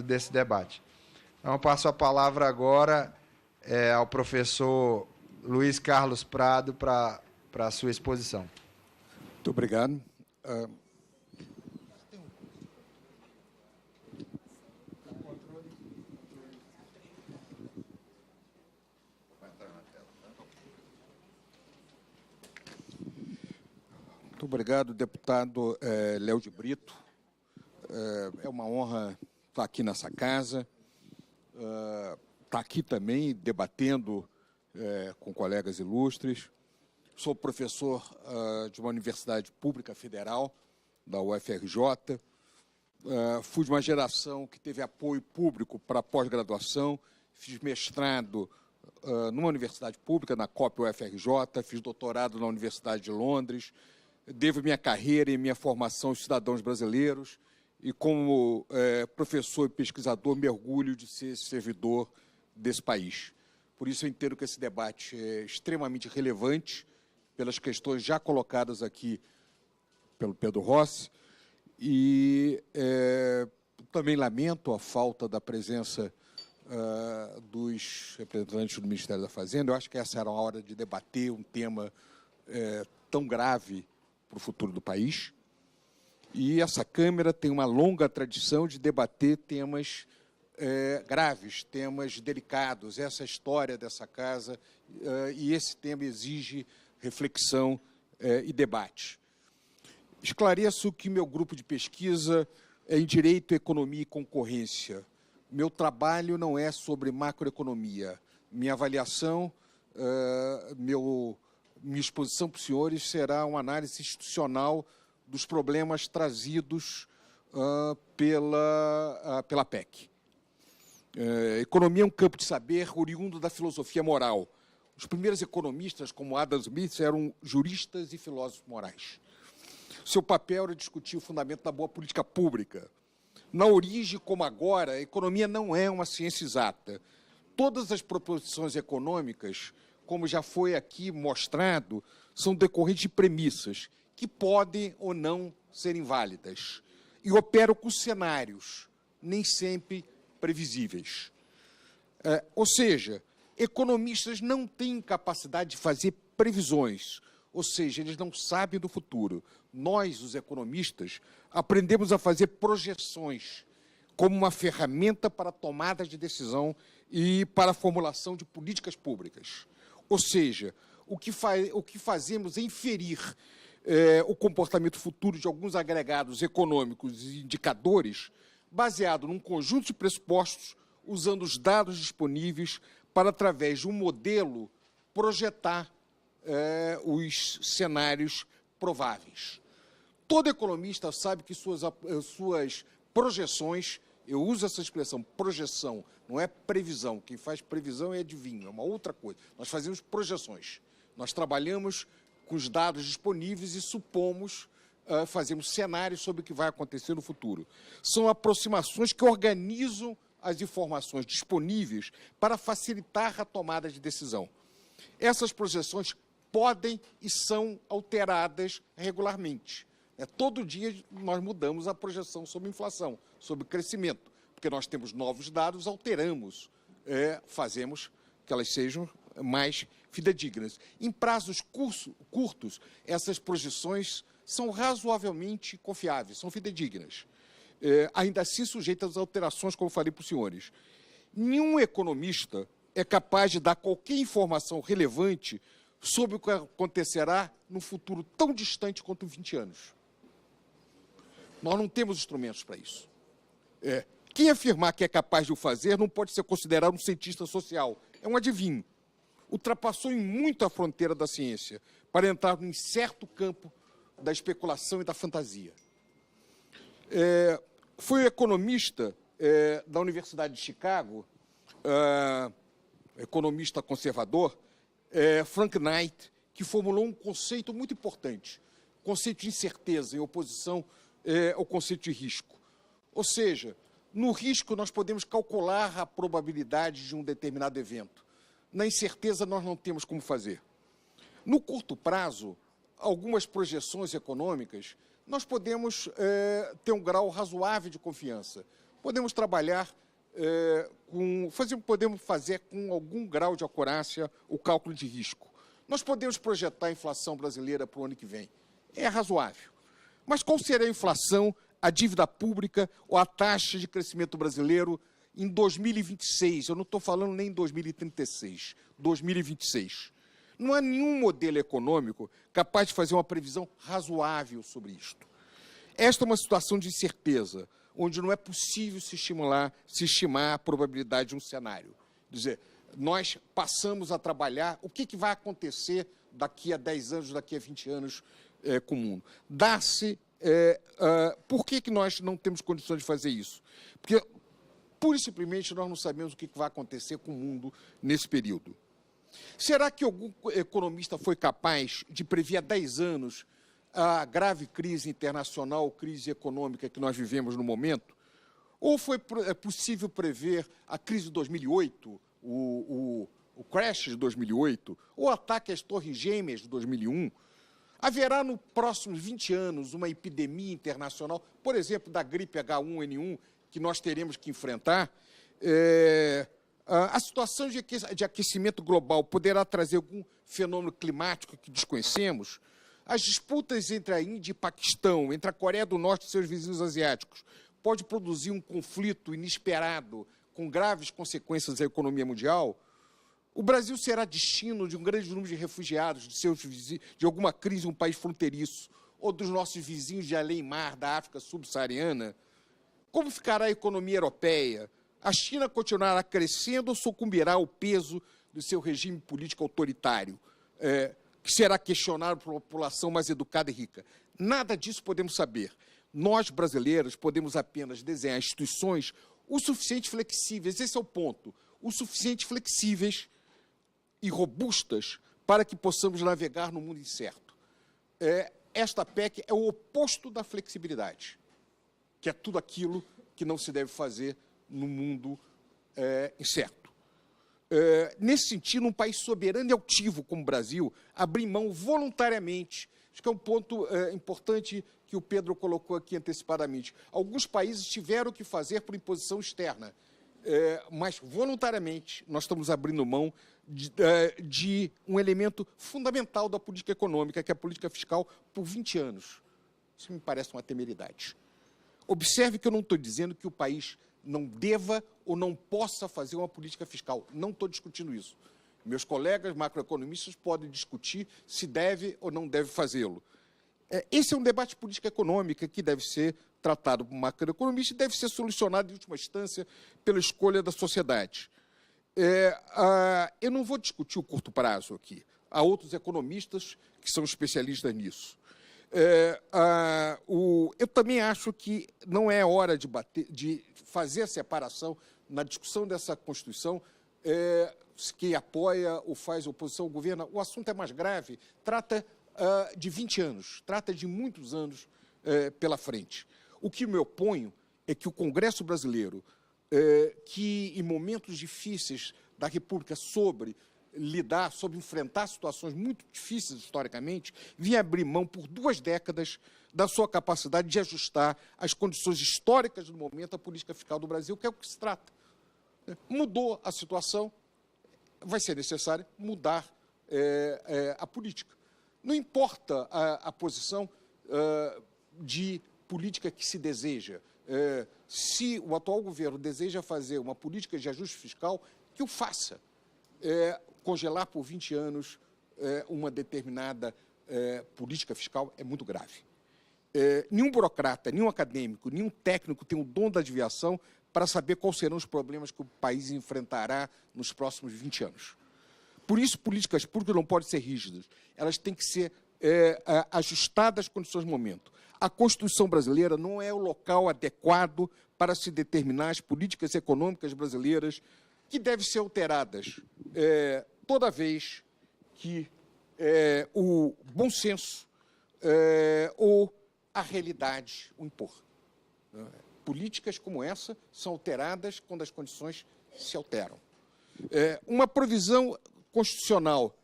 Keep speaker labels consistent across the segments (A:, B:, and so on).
A: desse debate. Então, eu passo a palavra agora ao professor Luiz Carlos Prado para a sua exposição.
B: Muito obrigado. Muito obrigado, deputado Léo de Brito. É uma honra estar aqui nessa casa, estar aqui também debatendo com colegas ilustres. Sou professor de uma universidade pública federal, da UFRJ. Fui de uma geração que teve apoio público para pós-graduação, fiz mestrado numa universidade pública, na COP UFRJ, fiz doutorado na Universidade de Londres, devo minha carreira e minha formação aos cidadãos brasileiros e, como professor e pesquisador, me orgulho de ser servidor desse país. Por isso, eu entendo que esse debate é extremamente relevante pelas questões já colocadas aqui pelo Pedro Rossi e também lamento a falta da presença dos representantes do Ministério da Fazenda. Eu acho que essa era a hora de debater um tema tão grave para o futuro do país. E essa Câmara tem uma longa tradição de debater temas graves, temas delicados. Essa é a história dessa casa e esse tema exige reflexão e debate. Esclareço que meu grupo de pesquisa é em Direito, Economia e Concorrência. Meu trabalho não é sobre macroeconomia. Minha avaliação, minha exposição para os senhores será uma análise institucional dos problemas trazidos pela PEC. Economia é um campo de saber oriundo da filosofia moral. Os primeiros economistas, como Adam Smith, eram juristas e filósofos morais. Seu papel era discutir o fundamento da boa política pública. Na origem, como agora, a economia não é uma ciência exata. Todas as proposições econômicas, como já foi aqui mostrado, são decorrentes de premissas que podem ou não serem válidas e operam com cenários nem sempre previsíveis. Ou seja, economistas não têm capacidade de fazer previsões, ou seja, eles não sabem do futuro. Nós, os economistas, aprendemos a fazer projeções como uma ferramenta para a tomada de decisão e para a formulação de políticas públicas. Ou seja, o que fazemos é inferir o comportamento futuro de alguns agregados econômicos e indicadores baseado num conjunto de pressupostos, usando os dados disponíveis para, através de um modelo, projetar os cenários prováveis. Todo economista sabe que suas projeções, eu uso essa expressão, projeção, não é previsão. Quem faz previsão é adivinho, é uma outra coisa. Nós fazemos projeções. Nós trabalhamos com os dados disponíveis e supomos, fazemos cenários sobre o que vai acontecer no futuro. São aproximações que organizam as informações disponíveis para facilitar a tomada de decisão. Essas projeções podem e são alteradas regularmente. Todo dia nós mudamos a projeção sobre inflação, sobre crescimento, porque nós temos novos dados, alteramos, fazemos que elas sejam mais fidedignas. Em prazos curtos, essas projeções são razoavelmente confiáveis, são fidedignas. Ainda assim sujeitas a alterações, como falei para os senhores. Nenhum economista é capaz de dar qualquer informação relevante sobre o que acontecerá no futuro tão distante quanto 20 anos. Nós não temos instrumentos para isso. Quem afirmar que é capaz de o fazer não pode ser considerado um cientista social. É um adivinho. Ultrapassou em muito a fronteira da ciência para entrar num certo campo da especulação e da fantasia. Foi um economista da Universidade de Chicago, economista conservador, Frank Knight, que formulou um conceito muito importante, conceito de incerteza, em oposição ao conceito de risco. Ou seja, no risco nós podemos calcular a probabilidade de um determinado evento. Na incerteza nós não temos como fazer. No curto prazo, algumas projeções econômicas, nós podemos ter um grau razoável de confiança. podemos trabalhar podemos fazer com algum grau de acurácia o cálculo de risco. Nós podemos projetar a inflação brasileira para o ano que vem. É razoável. Mas qual será a inflação, a dívida pública ou a taxa de crescimento brasileiro em 2026? Eu não estou falando nem em 2036, 2026. Não há nenhum modelo econômico capaz de fazer uma previsão razoável sobre isto. Esta é uma situação de incerteza, onde não é possível se estimar a probabilidade de um cenário. Quer dizer, nós passamos a trabalhar o que vai acontecer daqui a 10 anos, daqui a 20 anos com o mundo. Por que nós não temos condições de fazer isso? Porque, pura e simplesmente, nós não sabemos o que vai acontecer com o mundo nesse período. Será que algum economista foi capaz de prever há 10 anos a grave crise internacional, crise econômica que nós vivemos no momento? Ou foi possível prever a crise de 2008, o crash de 2008, ou o ataque às Torres Gêmeas de 2001? Haverá, nos próximos 20 anos, uma epidemia internacional, por exemplo, da gripe H1N1, que nós teremos que enfrentar? A situação de aquecimento global poderá trazer algum fenômeno climático que desconhecemos? As disputas entre a Índia e Paquistão, entre a Coreia do Norte e seus vizinhos asiáticos, pode produzir um conflito inesperado com graves consequências à economia mundial? O Brasil será destino de um grande número de refugiados de alguma crise em um país fronteiriço ou dos nossos vizinhos de além-mar da África subsaariana? Como ficará a economia europeia? A China continuará crescendo ou sucumbirá ao peso do seu regime político autoritário, que será questionado por uma população mais educada e rica? Nada disso podemos saber. Nós, brasileiros, podemos apenas desenhar instituições o suficiente flexíveis, esse é o ponto, o suficiente flexíveis e robustas para que possamos navegar no mundo incerto. Esta PEC é o oposto da flexibilidade, que é tudo aquilo que não se deve fazer no mundo incerto. Nesse sentido, um país soberano e altivo como o Brasil abrir mão voluntariamente, acho que é um ponto importante que o Pedro colocou aqui antecipadamente. Alguns países tiveram que fazer por imposição externa, mas voluntariamente nós estamos abrindo mão de um elemento fundamental da política econômica, que é a política fiscal, por 20 anos. Isso me parece uma temeridade. Observe que eu não estou dizendo que o país não deva ou não possa fazer uma política fiscal. Não estou discutindo isso. Meus colegas macroeconomistas podem discutir se deve ou não deve fazê-lo. Esse é um debate de política econômica que deve ser tratado por macroeconomista e deve ser solucionado, em última instância, pela escolha da sociedade. Eu não vou discutir o curto prazo aqui. Há outros economistas que são especialistas nisso. Eu também acho que não é hora de fazer a separação na discussão dessa Constituição, quem apoia ou faz oposição ao governo. O assunto é mais grave, trata de 20 anos, trata de muitos anos pela frente. O que me oponho é que o Congresso brasileiro, que em momentos difíceis da República sobre enfrentar situações muito difíceis historicamente, vinha abrir mão por 2 décadas da sua capacidade de ajustar as condições históricas do momento à política fiscal do Brasil, que é o que se trata. Mudou a situação, vai ser necessário mudar a política. Não importa a posição de política que se deseja. Se o atual governo deseja fazer uma política de ajuste fiscal, que o faça. Congelar por 20 anos uma determinada política fiscal é muito grave. Nenhum burocrata, nenhum acadêmico, nenhum técnico tem o dom da adivinhação para saber quais serão os problemas que o país enfrentará nos próximos 20 anos. Por isso, políticas públicas não podem ser rígidas. Elas têm que ser ajustadas às condições do momento. A Constituição brasileira não é o local adequado para se determinar as políticas econômicas brasileiras, que devem ser alteradas toda vez que o bom senso ou a realidade o impor. Políticas como essa são alteradas quando as condições se alteram. Uma provisão constitucional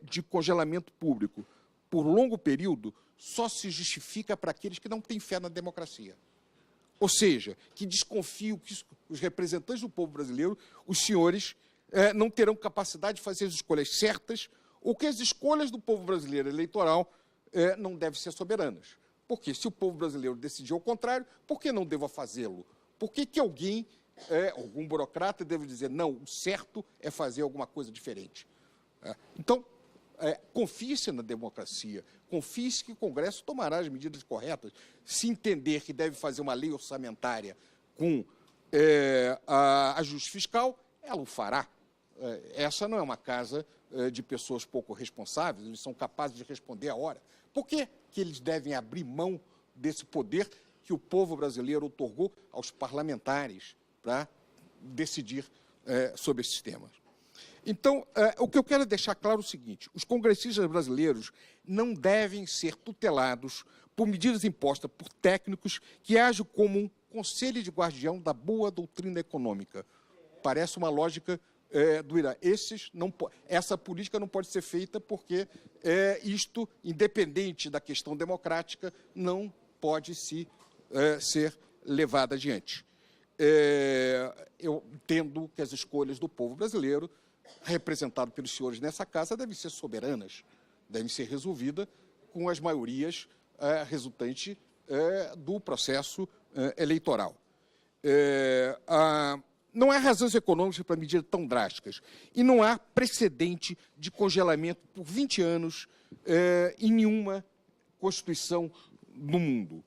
B: de congelamento público por longo período só se justifica para aqueles que não têm fé na democracia. Ou seja, que desconfio que os representantes do povo brasileiro, os senhores, não terão capacidade de fazer as escolhas certas, ou que as escolhas do povo brasileiro eleitoral não devem ser soberanas. Porque se o povo brasileiro decidir ao contrário, por que não deva fazê-lo? Por que alguém, algum burocrata, deve dizer, não, o certo é fazer alguma coisa diferente? Então, confie-se na democracia, confie-se que o Congresso tomará as medidas corretas. Se entender que deve fazer uma lei orçamentária com ajuste fiscal, ela o fará. Essa não é uma casa de pessoas pouco responsáveis, eles são capazes de responder à hora. Por que eles devem abrir mão desse poder que o povo brasileiro otorgou aos parlamentares para decidir sobre esses temas? Então, o que eu quero deixar claro é o seguinte: os congressistas brasileiros não devem ser tutelados por medidas impostas por técnicos que agem como um conselho de guardião da boa doutrina econômica. Parece uma lógica do Irã. Essa política não pode ser feita porque isto, independente da questão democrática, não pode ser levado adiante. Eu entendo que as escolhas do povo brasileiro, representado pelos senhores nessa casa, devem ser soberanas, devem ser resolvidas com as maiorias resultantes do processo eleitoral. Não há razões econômicas para medidas tão drásticas e não há precedente de congelamento por 20 anos em nenhuma Constituição no mundo.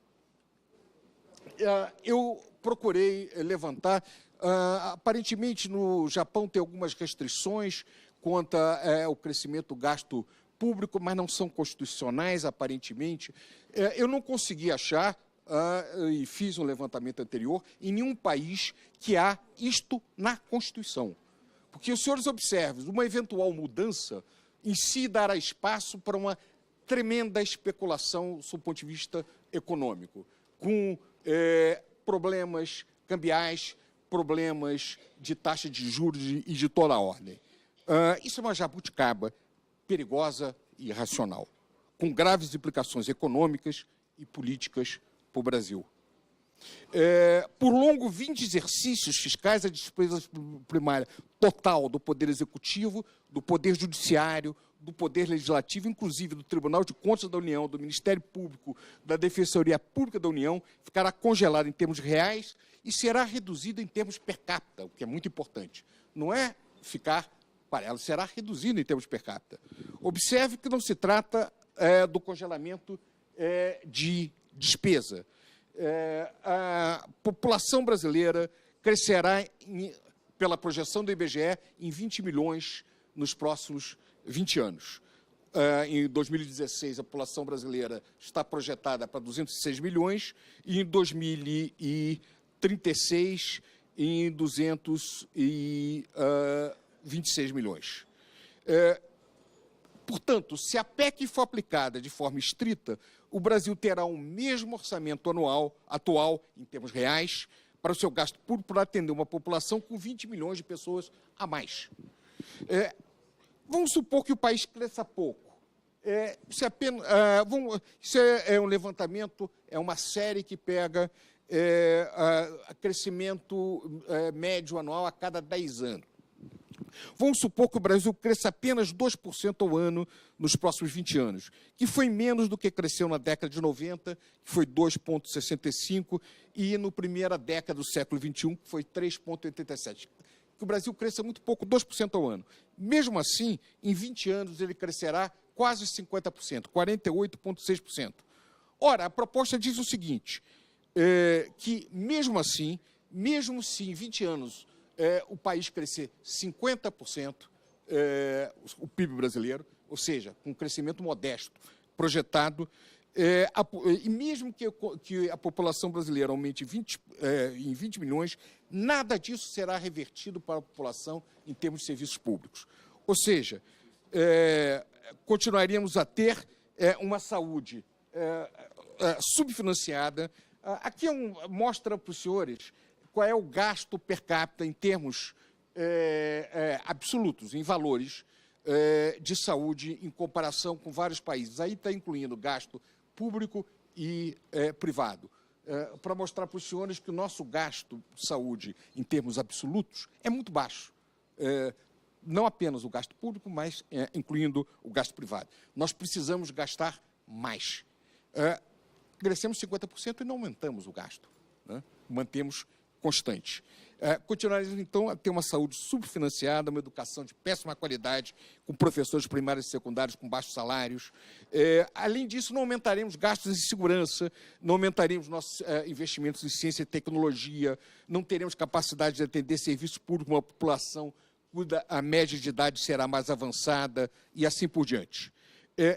B: Eu procurei levantar, aparentemente no Japão tem algumas restrições quanto ao crescimento do gasto público, mas não são constitucionais, aparentemente. Eu não consegui achar, e fiz um levantamento anterior, em nenhum país que há isto na Constituição. Porque os senhores observam, uma eventual mudança em si dará espaço para uma tremenda especulação do ponto de vista econômico, com problemas cambiais, problemas de taxa de juros e de toda a ordem. Isso é uma jabuticaba perigosa e irracional, com graves implicações econômicas e políticas para o Brasil. Por longo 20 exercícios fiscais, a despesa primária total do Poder Executivo, do Poder Judiciário, do Poder Legislativo, inclusive do Tribunal de Contas da União, do Ministério Público, da Defensoria Pública da União, ficará congelada em termos reais e será reduzida em termos per capita, o que é muito importante. Não é ficar para ela, será reduzida em termos per capita. Observe que não se trata do congelamento de despesa. A população brasileira crescerá, pela projeção do IBGE, em 20 milhões nos próximos 20 anos. Em 2016, a população brasileira está projetada para 206 milhões e em 2036, em 226 milhões. Portanto, se a PEC for aplicada de forma estrita, o Brasil terá o mesmo orçamento atual, em termos reais, para o seu gasto público, para atender uma população com 20 milhões de pessoas a mais. Vamos supor que o país cresça pouco. Isso é um levantamento, é uma série que pega crescimento médio anual a cada 10 anos. Vamos supor que o Brasil cresça apenas 2% ao ano nos próximos 20 anos, que foi menos do que cresceu na década de 90, que foi 2,65%, e na primeira década do século XXI, que foi 3,87%. Que o Brasil cresça muito pouco, 2% ao ano. Mesmo assim, em 20 anos, ele crescerá quase 50%, 48,6%. Ora, a proposta diz o seguinte, que mesmo assim, mesmo se em 20 anos o país crescer 50%, o PIB brasileiro, ou seja, com um crescimento modesto, projetado, e mesmo que a população brasileira aumente em 20 milhões, nada disso será revertido para a população em termos de serviços públicos. Ou seja, continuaríamos a ter uma saúde subfinanciada. Aqui mostra para os senhores qual é o gasto per capita em termos absolutos, em valores de saúde em comparação com vários países. Aí está incluindo gasto público e privado. para mostrar para os senhores que o nosso gasto de saúde, em termos absolutos, é muito baixo. Não apenas o gasto público, mas incluindo o gasto privado. Nós precisamos gastar mais. Crescemos 50% e não aumentamos o gasto, né? Mantemos constante. Continuaremos, então, a ter uma saúde subfinanciada, uma educação de péssima qualidade, com professores primários e secundários com baixos salários. Além disso, não aumentaremos gastos em segurança, não aumentaremos nossos investimentos em ciência e tecnologia, não teremos capacidade de atender serviço público, uma população cuja a média de idade será mais avançada e assim por diante.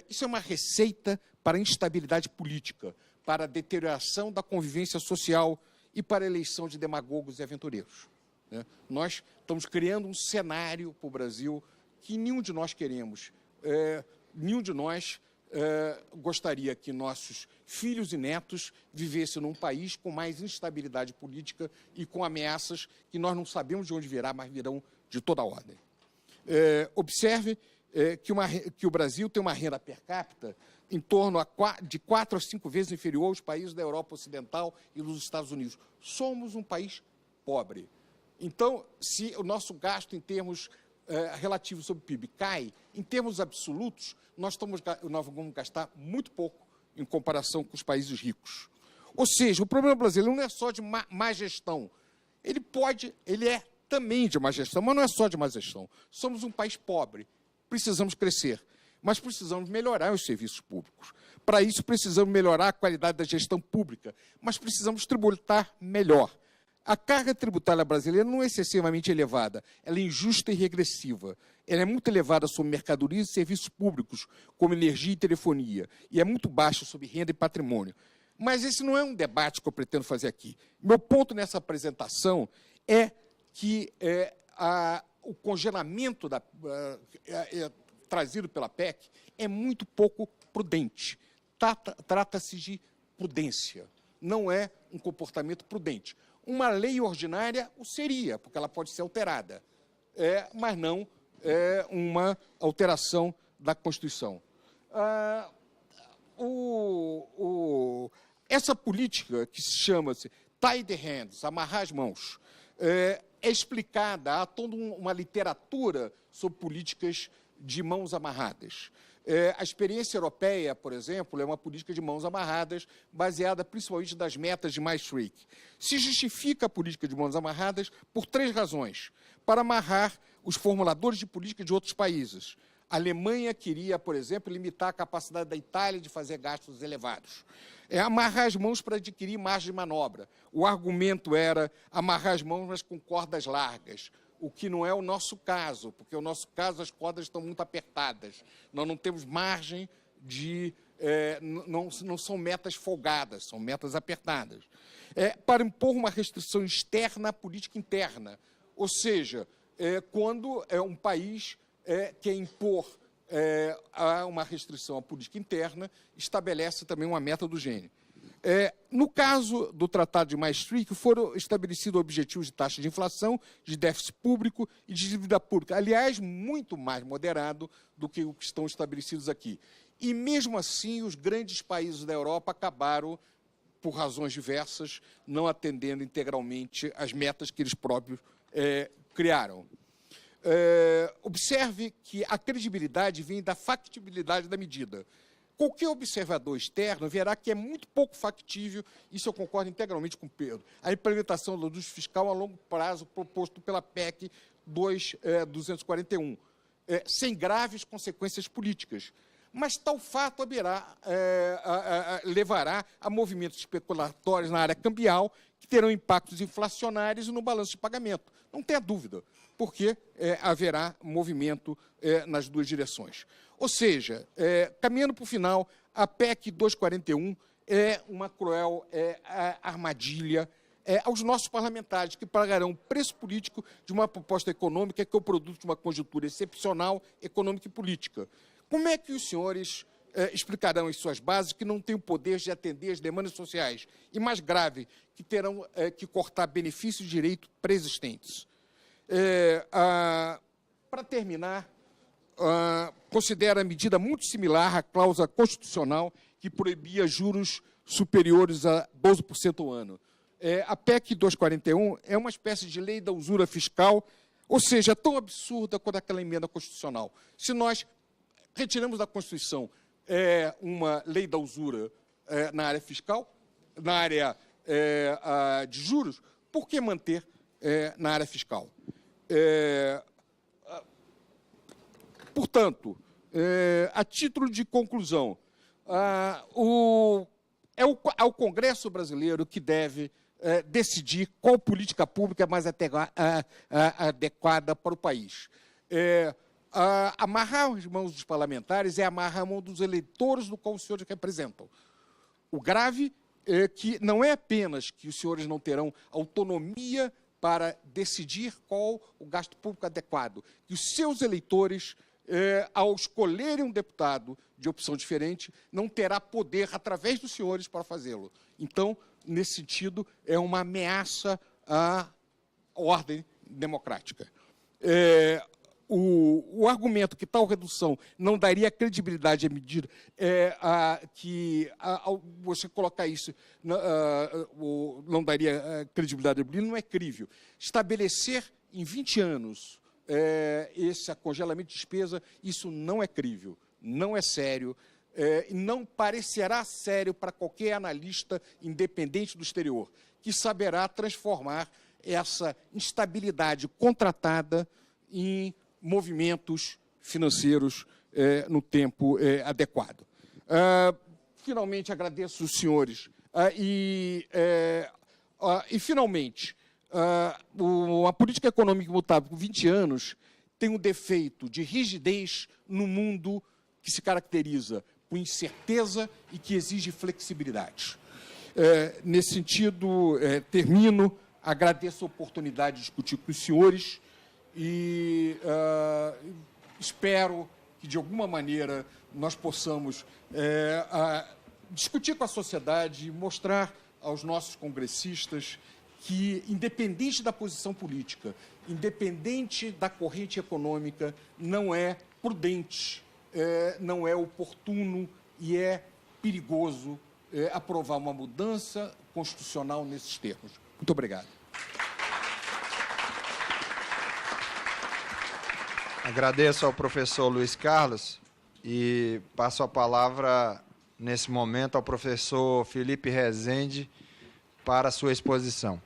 B: Isso é uma receita para a instabilidade política, para a deterioração da convivência social e para a eleição de demagogos e aventureiros, né? Nós estamos criando um cenário para o Brasil que nenhum de nós queremos. Nenhum de nós gostaria que nossos filhos e netos vivessem num país com mais instabilidade política e com ameaças que nós não sabemos de onde virá, mas virão de toda a ordem. Observe que o Brasil tem uma renda per capita em torno de 4 a 5 vezes inferior aos países da Europa Ocidental e dos Estados Unidos. Somos um país pobre. Então, se o nosso gasto em termos relativos sobre o PIB cai, em termos absolutos, nós vamos gastar muito pouco em comparação com os países ricos. Ou seja, o problema brasileiro não é só de má gestão. Ele é também de má gestão, mas não é só de má gestão. Somos um país pobre. Precisamos crescer, mas precisamos melhorar os serviços públicos. Para isso, precisamos melhorar a qualidade da gestão pública, mas precisamos tributar melhor. A carga tributária brasileira não é excessivamente elevada, ela é injusta e regressiva. Ela é muito elevada sobre mercadorias e serviços públicos, como energia e telefonia, e é muito baixa sobre renda e patrimônio. Mas esse não é um debate que eu pretendo fazer aqui. Meu ponto nessa apresentação é que o congelamento trazido pela PEC é muito pouco prudente. Trata-se de prudência, não é um comportamento prudente. Uma lei ordinária o seria, porque ela pode ser alterada, mas não uma alteração da Constituição. Essa política que se chama-se tie the hands, amarrar as mãos, é explicada, há toda uma literatura sobre políticas de mãos amarradas. A experiência europeia, por exemplo, é uma política de mãos amarradas, baseada principalmente nas metas de Maastricht. Se justifica a política de mãos amarradas por 3 razões. Para amarrar os formuladores de política de outros países. A Alemanha queria, por exemplo, limitar a capacidade da Itália de fazer gastos elevados. Amarrar as mãos para adquirir margem de manobra. O argumento era amarrar as mãos, mas com cordas largas, o que não é o nosso caso, porque no nosso caso as cordas estão muito apertadas. Nós não temos margem de... não são metas folgadas, são metas apertadas. Para impor uma restrição externa à política interna, ou seja, quando um país quer impor uma restrição à política interna, estabelece também uma meta do gênero. No caso do Tratado de Maastricht, foram estabelecidos objetivos de taxa de inflação, de déficit público e de dívida pública, aliás, muito mais moderado do que o que estão estabelecidos aqui. E, mesmo assim, os grandes países da Europa acabaram, por razões diversas, não atendendo integralmente às metas que eles próprios criaram. Observe que a credibilidade vem da factibilidade da medida. Qualquer observador externo verá que é muito pouco factível, isso eu concordo integralmente com o Pedro, a implementação do ajuste fiscal a longo prazo proposto pela PEC 241, sem graves consequências políticas. Mas tal fato levará a movimentos especulatórios na área cambial que terão impactos inflacionários no balanço de pagamento. Não tenha dúvida, porque haverá movimento nas duas direções. Ou seja, caminhando para o final, a PEC 241 é uma cruel armadilha aos nossos parlamentares, que pagarão o preço político de uma proposta econômica que é o produto de uma conjuntura excepcional, econômica e política. Como é que os senhores explicarão em suas bases que não têm o poder de atender as demandas sociais? E, mais grave, que terão que cortar benefícios e direitos preexistentes? Para terminar, considero a medida muito similar à cláusula constitucional que proibia juros superiores a 12% ao ano. A PEC 241 é uma espécie de lei da usura fiscal, ou seja, tão absurda quanto aquela emenda constitucional. Se nós retiramos da Constituição uma lei da usura na área fiscal, na área de juros, por que manter na área fiscal? Portanto, a título de conclusão, é o Congresso brasileiro que deve decidir qual política pública é mais adequada para o país. Amarrar as mãos dos parlamentares é amarrar a mão dos eleitores do qual os senhores representam. O grave é que não é apenas que os senhores não terão autonomia para decidir qual o gasto público adequado, que os seus eleitores, ao escolherem um deputado de opção diferente, não terá poder, através dos senhores, para fazê-lo. Então, nesse sentido, é uma ameaça à ordem democrática. O argumento que tal redução não daria credibilidade à medida ao você colocar isso, não daria credibilidade à medida, não é crível. Estabelecer em 20 anos esse congelamento de despesa, isso não é crível, não é sério, e não parecerá sério para qualquer analista independente do exterior, que saberá transformar essa instabilidade contratada em movimentos financeiros no tempo adequado. Finalmente, agradeço os senhores. Finalmente, a política econômica imutável por 20 anos tem um defeito de rigidez no mundo que se caracteriza por incerteza e que exige flexibilidade. Nesse sentido, termino, agradeço a oportunidade de discutir com os senhores e espero que, de alguma maneira, nós possamos discutir com a sociedade e mostrar aos nossos congressistas que, independente da posição política, independente da corrente econômica, não é prudente, não é oportuno e é perigoso aprovar uma mudança constitucional nesses termos. Muito obrigado.
A: Agradeço ao professor Luiz Carlos e passo a palavra, nesse momento, ao professor Felipe Rezende para a sua exposição.